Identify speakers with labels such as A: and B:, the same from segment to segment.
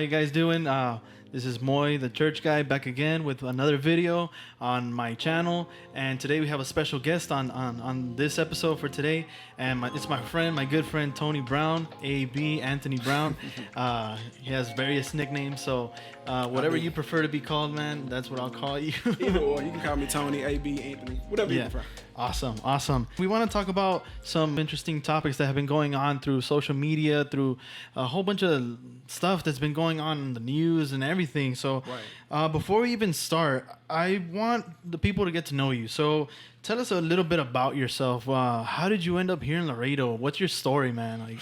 A: you guys doing? This is Moy, the church guy, back again with another video on my channel. And today we have a special guest on this episode for today. And it's my friend, my good friend, Tony Brown, A.B. Anthony Brown. He has various nicknames, so whatever you prefer to be called, man, that's what I'll call you.
B: Either or, you can call me Tony, A.B., Anthony, whatever you prefer.
A: Awesome. We want to talk about some interesting topics that have been going on through social media, through a whole bunch of stuff that's been going on in the news and everything. So before we even start, I want the people to get to know you. So tell us a little bit about yourself. How did you end up here in Laredo? What's your story, man?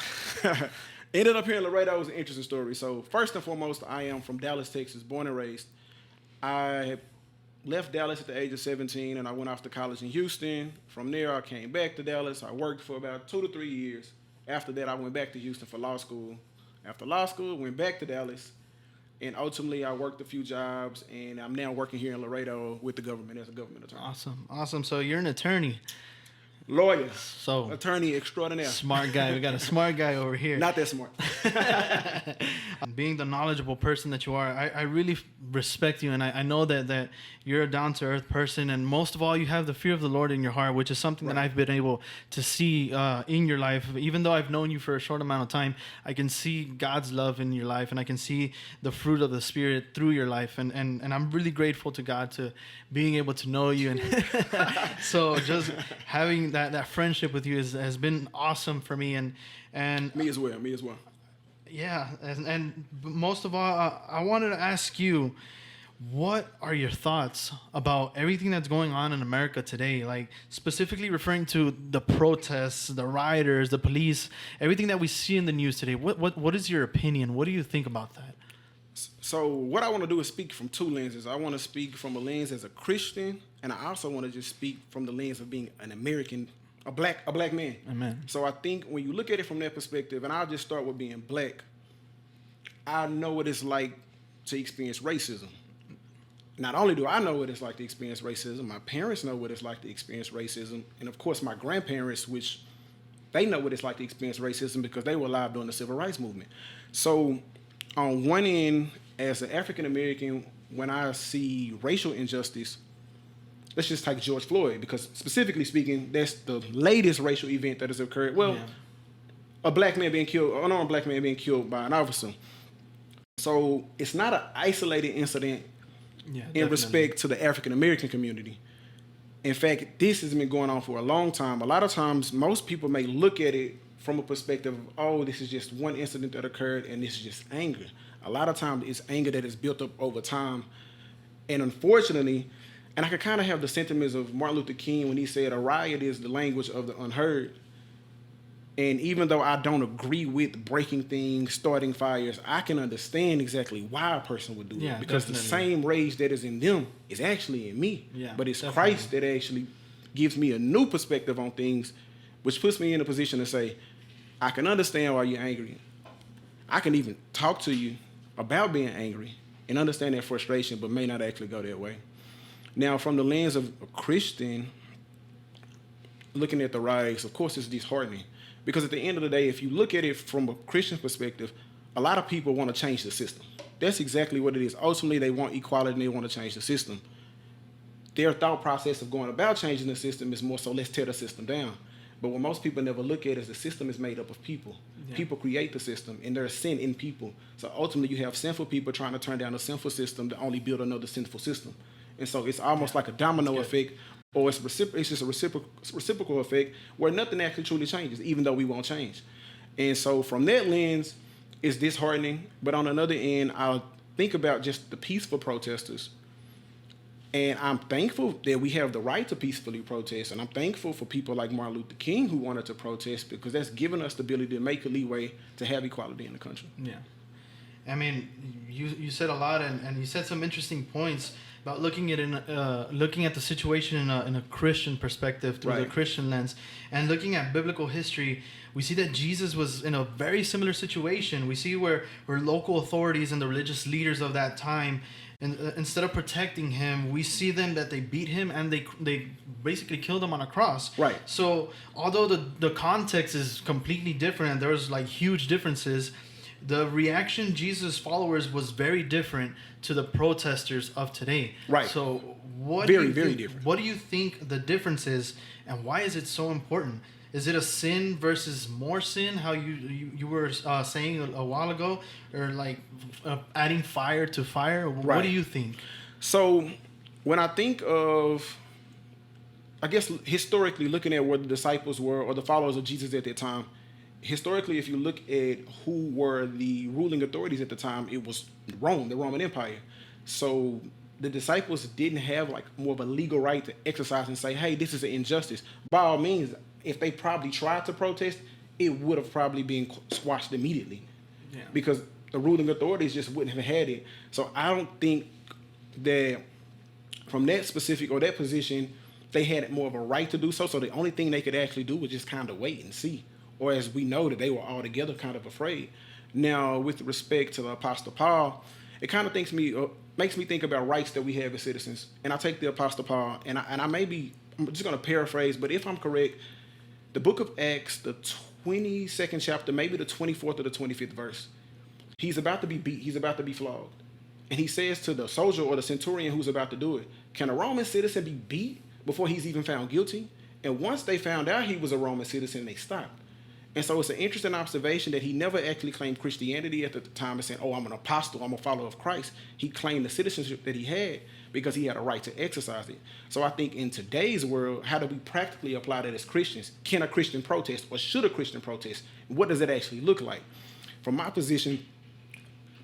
B: Ended up here in Laredo was an interesting story. So first and foremost, I am from Dallas, Texas, born and raised. I left Dallas at the age of 17, and I went off to college in Houston. From there, I came back to Dallas. I worked for about 2 to 3 years. After that, I went back to Houston for law school. After law school, went back to Dallas, and ultimately, I worked a few jobs, and I'm now working here in Laredo with the government as a government attorney.
A: Awesome. So you're an attorney.
B: Lawyer.
A: So
B: attorney extraordinaire.
A: Smart guy. We got a smart guy over here.
B: Not that smart.
A: Being the knowledgeable person that you are, I really respect you, and I know that you're a down-to-earth person, and most of all, you have the fear of the Lord in your heart, which is something that I've been able to see in your life. Even though I've known you for a short amount of time, I can see God's love in your life, and I can see the fruit of the Spirit through your life, and I'm really grateful to God to being able to know you, and so just having that friendship with you has been awesome for me, and
B: me as well.
A: Yeah, and most of all, I wanted to ask you, what are your thoughts about everything that's going on in America today? Like, specifically referring to the protests, the rioters, the police, everything that we see in the news today. What is your opinion? What do you think about that?
B: So what I want to do is speak from two lenses. I want to speak from a lens as a Christian, and I also want to just speak from the lens of being an American, a black man.
A: Amen.
B: So I think when you look at it from that perspective, and I'll just start with being black, I know what it's like to experience racism. Not only do I know what it's like to experience racism, my parents know what it's like to experience racism, and of course my grandparents, which they know what it's like to experience racism because they were alive during the Civil Rights Movement. So on one end, as an African American, when I see racial injustice, let's just take George Floyd, because specifically speaking, that's the latest racial event that has occurred. Well, a black man being killed, an unarmed black man being killed by an officer. So it's not an isolated incident in respect to the African American community. In fact, this has been going on for a long time. A lot of times, most people may look at it from a perspective of, oh, this is just one incident that occurred and this is just anger. A lot of times it's anger that is built up over time. And unfortunately, and I could kind of have the sentiments of Martin Luther King when he said a riot is the language of the unheard. And even though I don't agree with breaking things, starting fires, I can understand exactly why a person would do it. Because the same rage that is in them is actually in me. But it's Christ that actually gives me a new perspective on things, which puts me in a position to say, I can understand why you're angry. I can even talk to you about being angry and understand that frustration, but may not actually go that way. Now, from the lens of a Christian, looking at the riots, of course, it's disheartening. Because at the end of the day, if you look at it from a Christian perspective, a lot of people want to change the system. That's exactly what it is. Ultimately, they want equality and they want to change the system. Their thought process of going about changing the system is more so, let's tear the system down. But what most people never look at is the system is made up of people. People create the system, and there's sin in people. So ultimately, you have sinful people trying to turn down a sinful system to only build another sinful system. And so it's almost like a domino effect, or it's just a reciprocal effect where nothing actually truly changes, even though we won't change. And so from that lens, it's disheartening. But on another end, I'll think about just the peaceful protesters. And I'm thankful that we have the right to peacefully protest. And I'm thankful for people like Martin Luther King who wanted to protest, because that's given us the ability to make a leeway to have equality in the country.
A: Yeah. I mean, you said a lot, and you said some interesting points about looking at the situation in a Christian perspective, through the Christian lens, and looking at biblical history. We see that Jesus was in a very similar situation. We see where local authorities and the religious leaders of that time, and instead of protecting him, we see them that they beat him and they basically killed him on a cross.
B: Right.
A: So although the context is completely different and there's like huge differences, the reaction Jesus' followers was very different to the protesters of today.
B: Right.
A: So what
B: Very,
A: do you
B: very
A: think,
B: different.
A: What do you think the difference is, and why is it so important? Is it a sin versus more sin? How you were saying a while ago, or like adding fire to fire? What
B: Right.
A: do you think?
B: So when I think of, I guess historically looking at where the disciples were or the followers of Jesus at that time, historically, if you look at who were the ruling authorities at the time, it was Rome, the Roman Empire. So the disciples didn't have like more of a legal right to exercise and say, hey, this is an injustice. By all means, if they probably tried to protest, it would have probably been squashed immediately.
A: Yeah.
B: Because the ruling authorities just wouldn't have had it. So I don't think that from that specific or that position, they had more of a right to do so. So the only thing they could actually do was just kind of wait and see. Or as we know that they were altogether kind of afraid. Now, with respect to the Apostle Paul, it kind of makes me think about rights that we have as citizens. And I take the Apostle Paul, and I'm just going to paraphrase, but if I'm correct, the book of Acts, the 22nd chapter, maybe the 24th or the 25th verse, he's about to be beat, he's about to be flogged. And he says to the soldier or the centurion who's about to do it, can a Roman citizen be beat before he's even found guilty? And once they found out he was a Roman citizen, they stopped. And so it's an interesting observation that he never actually claimed Christianity at the time and said, oh, I'm an apostle, I'm a follower of Christ. He claimed the citizenship that he had because he had a right to exercise it. So I think in today's world, how do we practically apply that as Christians? Can a Christian protest, or should a Christian protest? What does it actually look like? From my position,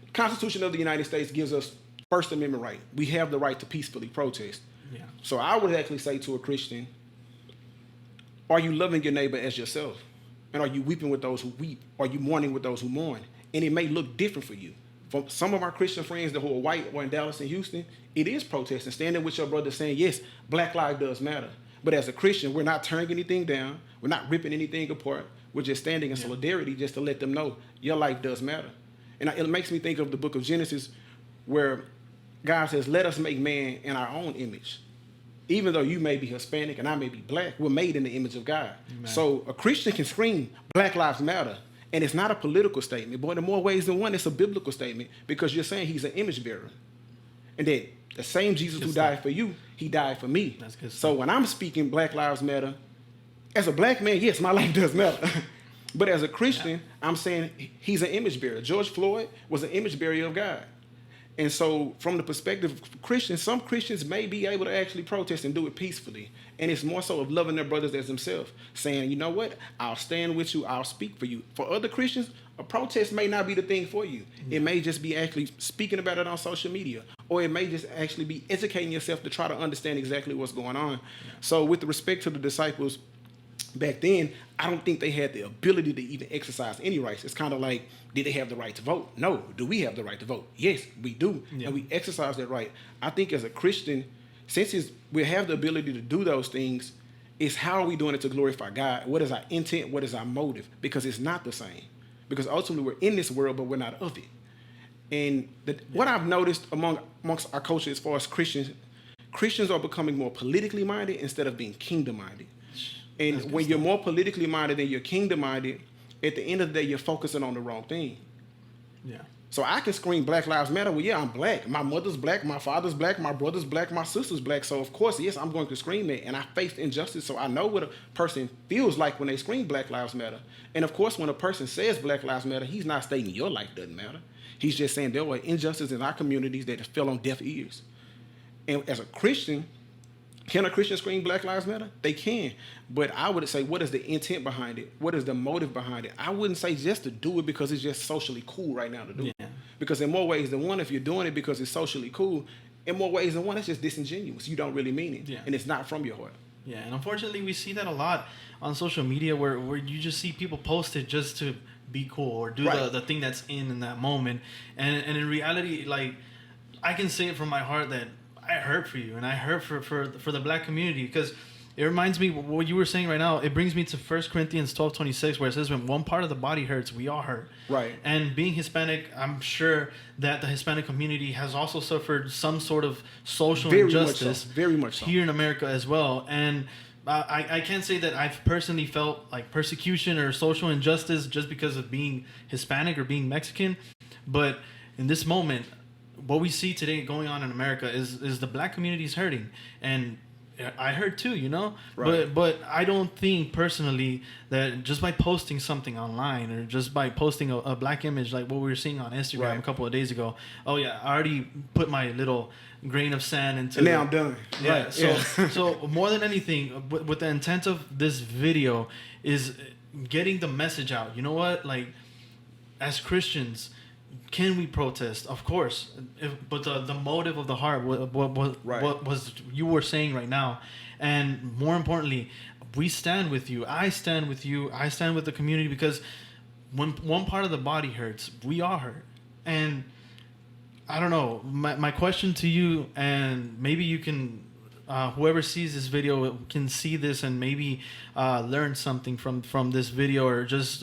B: the Constitution of the United States gives us First Amendment right. We have the right to peacefully protest.
A: Yeah.
B: So I would actually say to a Christian, are you loving your neighbor as yourself? And are you weeping with those who weep? Are you mourning with those who mourn? And it may look different for you. For some of our Christian friends that who are white or in Dallas and Houston, it is protesting, standing with your brother saying, yes, black life does matter. But as a Christian, we're not tearing anything down. We're not ripping anything apart. We're just standing in solidarity just to let them know your life does matter. And it makes me think of the book of Genesis where God says, let us make man in our own image. Even though you may be Hispanic and I may be black, we're made in the image of God. Amen. So a Christian can scream, Black Lives Matter. And it's not a political statement, but in more ways than one, it's a biblical statement because you're saying he's an image bearer. And that the same Jesus who died for you, he died for me.
A: That's good stuff.
B: So when I'm speaking Black Lives Matter, as a black man, yes, my life does matter. But as a Christian, I'm saying he's an image bearer. George Floyd was an image bearer of God. And so from the perspective of Christians, some Christians may be able to actually protest and do it peacefully. And it's more so of loving their brothers as themselves, saying, you know what, I'll stand with you, I'll speak for you. For other Christians, a protest may not be the thing for you. It may just be actually speaking about it on social media, or it may just actually be educating yourself to try to understand exactly what's going on. So with respect to the disciples, back then, I don't think they had the ability to even exercise any rights. It's kind of like, did they have the right to vote? No. Do we have the right to vote? Yes, we do. Yeah. And we exercise that right. I think as a Christian, since we have the ability to do those things, it's how are we doing it to glorify God? What is our intent? What is our motive? Because it's not the same. Because ultimately we're in this world, but we're not of it. And what I've noticed amongst our culture as far as Christians are becoming more politically minded instead of being kingdom minded. And when you're more politically minded than you're kingdom minded, at the end of the day, you're focusing on the wrong thing.
A: Yeah.
B: So I can scream Black Lives Matter. Well, yeah, I'm black. My mother's black. My father's black. My brother's black. My sister's black. So, of course, yes, I'm going to scream it. And I faced injustice, so I know what a person feels like when they scream Black Lives Matter. And, of course, when a person says Black Lives Matter, he's not stating your life doesn't matter. He's just saying there were injustices in our communities that fell on deaf ears. And as a Christian, can a Christian scream Black Lives Matter? They can. But I would say, what is the intent behind it? What is the motive behind it? I wouldn't say just to do it because it's just socially cool right now to do it. Because in more ways than one, if you're doing it because it's socially cool, in more ways than one, it's just disingenuous. You don't really mean it. Yeah. And it's not from your heart.
A: Yeah, and unfortunately, we see that a lot on social media where you just see people post it just to be cool or do the thing that's in that moment. And in reality, like, I can say it from my heart that I hurt for you, and I hurt for the black community, because it reminds me what you were saying right now. It brings me to 1 Corinthians 12:26, where it says, when one part of the body hurts, we all hurt.
B: Right.
A: And being Hispanic, I'm sure that the Hispanic community has also suffered some sort of social injustice
B: very much so.
A: Here in America as well. And I can't say that I've personally felt like persecution or social injustice just because of being Hispanic or being Mexican, but in this moment, what we see today going on in America is the black community is hurting, and I heard too, you know.
B: Right.
A: But I don't think personally that just by posting something online or just by posting a black image like what we were seeing on Instagram
B: Right.
A: a couple of days ago. Oh yeah, I already put my little grain of sand into.
B: And now I'm done.
A: Yeah.
B: Right.
A: So
B: Yeah.
A: so more than anything, with the intent of this video is getting the message out. You know what? Like, as Christians, can we protest? Of course, but the motive of the heart,
B: Right.
A: what was you were saying right now, and more importantly, we stand with you. I stand with you. I stand with the community because when one part of the body hurts, we all hurt, and I don't know. My question to you, and maybe you can, whoever sees this video can see this and maybe learn something from this video, or just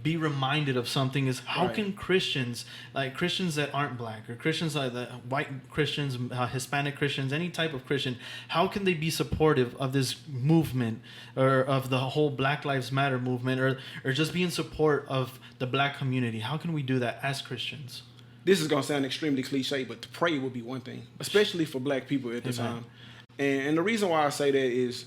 A: be reminded of something. Is how
B: Right.
A: can Christians, like Christians that aren't black, or Christians like the white Christians, Hispanic Christians, any type of Christian, how can they be supportive of this movement, or of the whole Black Lives Matter movement, or just be in support of the black community? How can we do that as Christians?
B: This is gonna sound extremely cliche, but to pray would be one thing, especially for black people at the
A: Amen.
B: time. And the reason why I say that is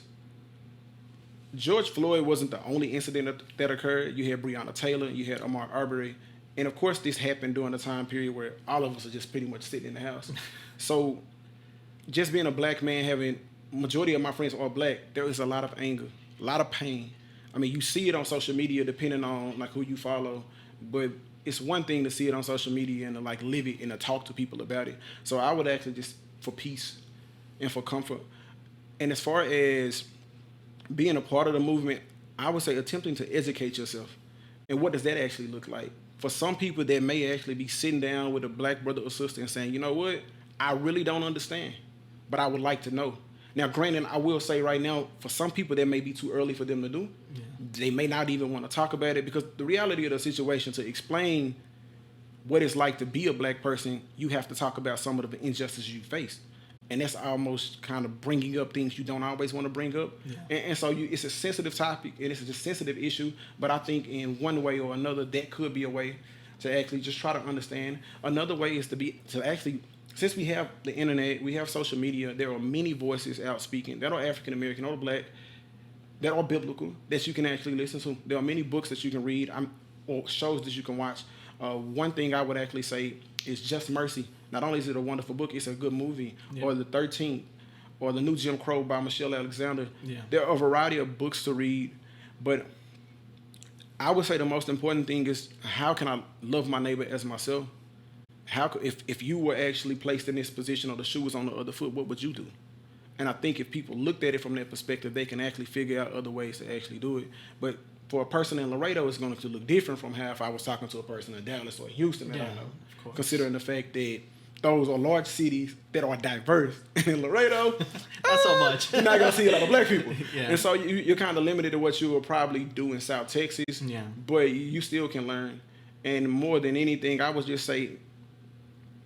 B: George Floyd wasn't the only incident that occurred. You had Breonna Taylor, you had Ahmaud Arbery, and of course this happened during a time period where all of us are just pretty much sitting in the house. So just being a black man, having majority of my friends are black, there is a lot of anger, a lot of pain. I mean, you see it on social media depending on like who you follow, but it's one thing to see it on social media and to like live it and to talk to people about it. So I would actually just for peace and for comfort. And as far as being a part of the movement, I would say attempting to educate yourself. And what does that actually look like? For some people that may actually be sitting down with a black brother or sister and saying, you know what, I really don't understand, but I would like to know. Now, granted, I will say right now, for some people that may be too early for them to do. Yeah. They may not even want to talk about it because the reality of the situation, to explain what it's like to be a black person, you have to talk about some of the injustices you face. And that's almost kind of bringing up things you don't always want to bring up. Yeah. And so it's a sensitive topic, and it's a sensitive issue, but I think in one way or another, that could be a way to actually just try to understand. Another way is to actually, since we have the internet, we have social media, there are many voices out speaking that are African American or black, that are biblical, that you can actually listen to. There are many books that you can read or shows that you can watch. One thing I would actually say is Just Mercy. Not only is it a wonderful book, it's a good movie. Yeah. Or The 13th, or The New Jim Crow by Michelle Alexander. Yeah. There are a variety of books to read, but I would say the most important thing is, how can I love my neighbor as myself? If you were actually placed in this position or the shoe was on the other foot, what would you do? And I think if people looked at it from that perspective, they can actually figure out other ways to actually do it. But for a person in Laredo, it's going to look different from how if I was talking to a person in Dallas or Houston. Yeah, I don't know. Considering the fact that those are large cities that are diverse. And in Laredo,
A: not so much.
B: You're not going to see a lot of black people.
A: Yeah.
B: And so you're kind of limited to what you will probably do in South Texas.
A: Yeah.
B: But you still can learn. And more than anything, I would just say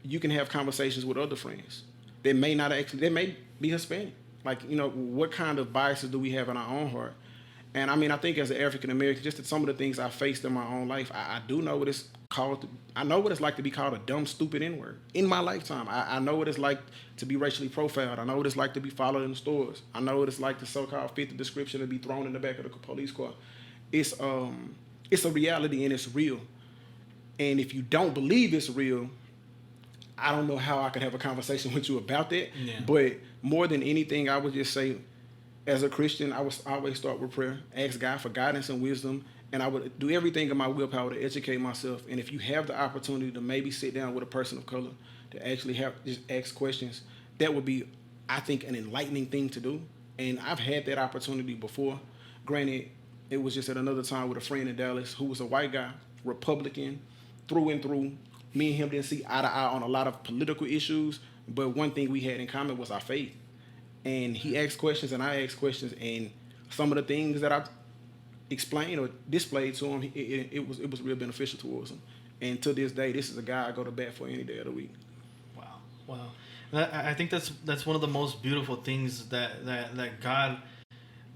B: you can have conversations with other friends. They may be Hispanic. Like, you know, what kind of biases do we have in our own heart? And I mean, I think as an African American, just some of the things I faced in my own life, I do know what it's called. I know what it's like to be called a dumb, stupid N-word in my lifetime. I know what it's like to be racially profiled. I know what it's like to be followed in the stores. I know what it's like to so-called fit the description and be thrown in the back of the police car. It's a reality and it's real. And if you don't believe it's real, I don't know how I could have a conversation with you about that. Yeah. But more than anything, I would just say, as a Christian, I would always start with prayer, ask God for guidance and wisdom, and I would do everything in my willpower to educate myself. And if you have the opportunity to maybe sit down with a person of color to actually just ask questions, that would be, I think, an enlightening thing to do. And I've had that opportunity before. Granted, it was just at another time with a friend in Dallas who was a white guy, Republican, through and through. Me and him didn't see eye to eye on a lot of political issues, but one thing we had in common was our faith. And he asked questions and I asked questions, and some of the things that I explained or displayed to him, it was real beneficial towards him. And to this day, this is a guy I go to bat for any day of the week.
A: Wow. I think that's one of the most beautiful things that God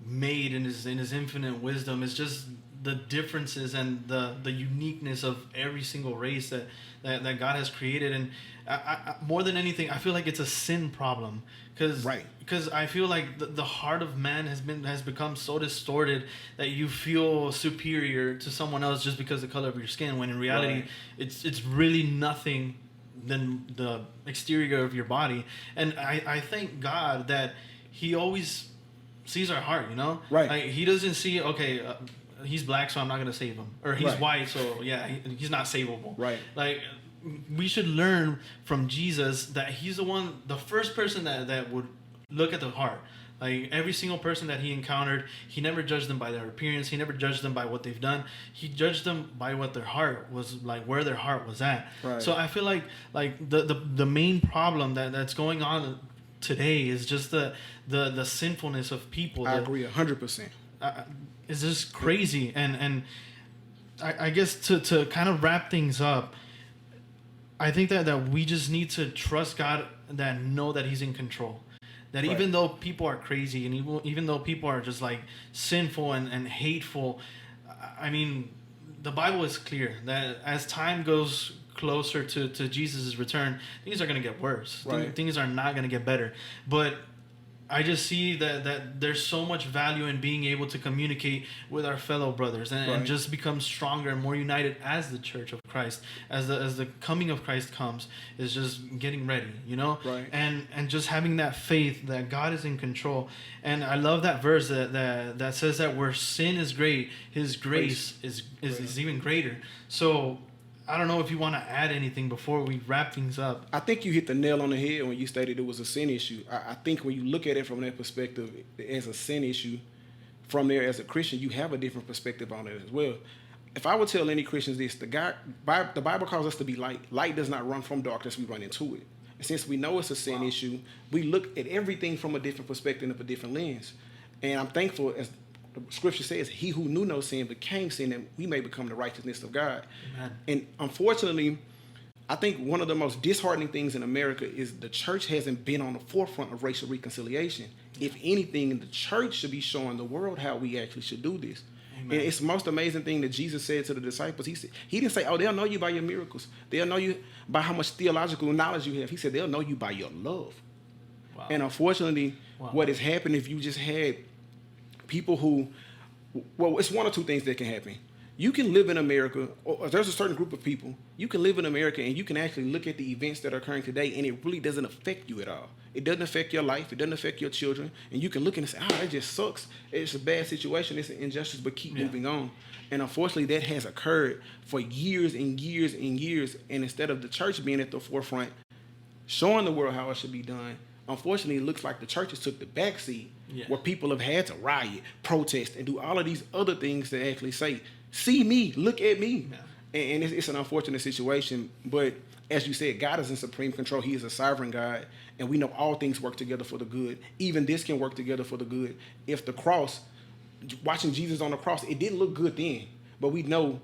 A: made in his infinite wisdom. It's just the differences and the uniqueness of every single race that God has created. And I more than anything, I feel like it's a sin problem, because
B: Right.
A: I feel like the heart of man has become so distorted that you feel superior to someone else just because of the color of your skin, when in reality
B: Right.
A: it's really nothing than the exterior of your body. And I thank God that he always sees our heart, you know?
B: Right.
A: Like, he doesn't see, okay, he's black, so I'm not going to save him. Or he's
B: Right.
A: white, so yeah, he's not savable.
B: Right.
A: Like, we should learn from Jesus that he's the first person that would look at the heart. Like, every single person that he encountered, he never judged them by their appearance. He never judged them by what they've done. He judged them by what their heart was like, where their heart was at.
B: Right.
A: So I feel like the main problem that's going on today is just the sinfulness of people.
B: I agree 100%.
A: It's just crazy. And I guess to kind of wrap things up, I think that we just need to trust God, that know that he's in control. That
B: Right.
A: even though people are crazy, and even though people are just like sinful and hateful, I mean, the Bible is clear that as time goes closer to Jesus' return, things are going to get worse.
B: Right.
A: Things are not going to get better. But I just see that there's so much value in being able to communicate with our fellow brothers and
B: Right.
A: just become stronger and more united as the church of Christ. As the coming of Christ comes, is just getting ready, you know?
B: Right.
A: And just having that faith that God is in control. And I love that verse that says that where sin is great, his grace is even greater. So I don't know if you want to add anything before we wrap things up.
B: I think you hit the nail on the head when you stated it was a sin issue. I think when you look at it from that perspective as a sin issue, from there as a Christian, you have a different perspective on it as well. If I would tell any Christians this, the Bible calls us to be light. Light does not run from darkness, we run into it. And since we know it's a sin issue, we look at everything from a different perspective and a different lens. And I'm thankful, as the scripture says, he who knew no sin became sin, that we may become the righteousness of God.
A: Amen.
B: And unfortunately, I think one of the most disheartening things in America is the church hasn't been on the forefront of racial reconciliation. If anything, the church should be showing the world how we actually should do this.
A: Amen.
B: And it's the most amazing thing that Jesus said to the disciples. He didn't say, oh, they'll know you by your miracles. They'll know you by how much theological knowledge you have. He said, they'll know you by your love.
A: Wow.
B: And unfortunately,
A: Wow.
B: what has happened, if you just had people who, well, it's one or two things that can happen. You can live in America, or there's a certain group of people, you can live in America and you can actually look at the events that are occurring today and it really doesn't affect you at all. It doesn't affect your life. It doesn't affect your children. And you can look and say, oh, that just sucks. It's a bad situation. It's an injustice, but keep moving on. And unfortunately, that has occurred for years and years and years. And instead of the church being at the forefront, showing the world how it should be done, unfortunately, it looks like the churches took the back seat, where people have had to riot, protest, and do all of these other things to actually say, see me, look at me. Yeah. And it's an unfortunate situation. But as you said, God is in supreme control. He is a sovereign God. And we know all things work together for the good. Even this can work together for the good. If the cross, watching Jesus on the cross, it didn't look good then. But we know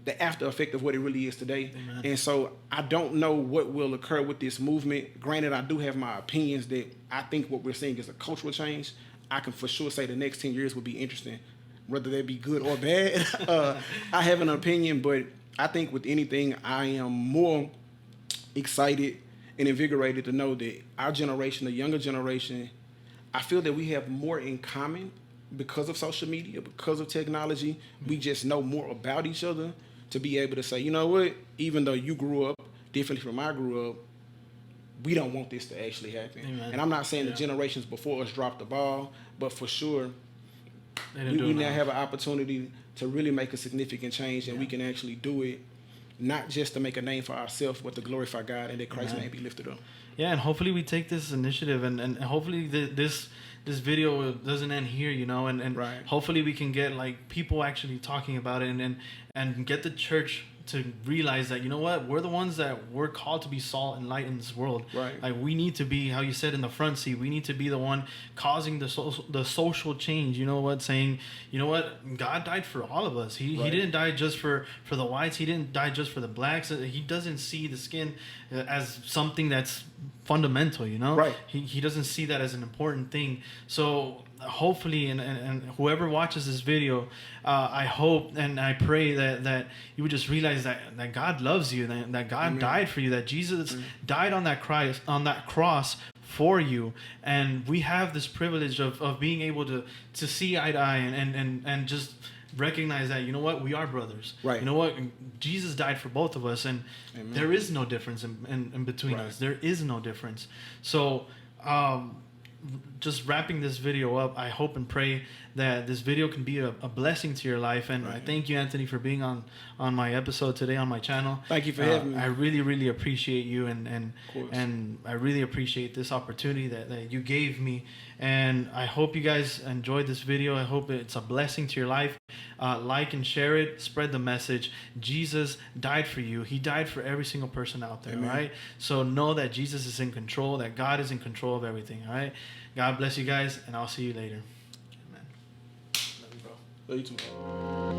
B: the after effect of what it really is today. Amen. And so I don't know what will occur with this movement. Granted, I do have my opinions that I think what we're seeing is a cultural change. I can for sure say the next 10 years will be interesting, whether they be good or bad. I have an opinion, but I think with anything, I am more excited and invigorated to know that our generation, the younger generation, I feel that we have more in common because of social media, because of technology. We just know more about each other to be able to say, you know what, even though you grew up differently from I grew up, we don't want this to actually happen. Amen. And I'm not saying the generations before us dropped the ball, but for sure, we now have an opportunity to really make a significant change, and we can actually do it not just to make a name for ourselves, but to glorify God and that Christ's name be lifted up.
A: Yeah, and hopefully we take this initiative, and hopefully this video doesn't end here, you know, and
B: right.
A: Hopefully we can get like people actually talking about it, and get the church to realize that, you know what, we're the ones that we're called to be salt and light in this world.
B: Right.
A: Like, we need to be, how you said, in the front seat. We need to be the one causing the social change. You know what, saying, you know what, God died for all of us. He didn't die just for the whites. He didn't die just for the blacks. He doesn't see the skin as something that's fundamental, you know.
B: Right.
A: He doesn't see that as an important thing. So hopefully, and whoever watches this video, I hope and I pray that you would just realize that God loves you, that God
B: Amen.
A: died for you, that Jesus died on that cross for you, and we have this privilege of being able to see eye to eye and just recognize that, you know what, we are brothers.
B: Right.
A: You know what, Jesus died for both of us, and
B: Amen.
A: there is no difference in between
B: Right.
A: us. There is no difference. So just wrapping this video up, I hope and pray that this video can be a blessing to your life. And I thank you, Anthony, for being on my episode today on my channel.
B: Thank you for having me.
A: I really appreciate you, and I really appreciate this opportunity that you gave me. And I hope you guys enjoyed this video. I hope it's a blessing to your life. Like and share it. Spread the message. Jesus died for you. He died for every single person out there.
B: Amen.
A: All right. So know that Jesus is in control. That God is in control of everything. All right. God bless you guys, and I'll see you later. Amen. Love you, bro.
B: Love you too.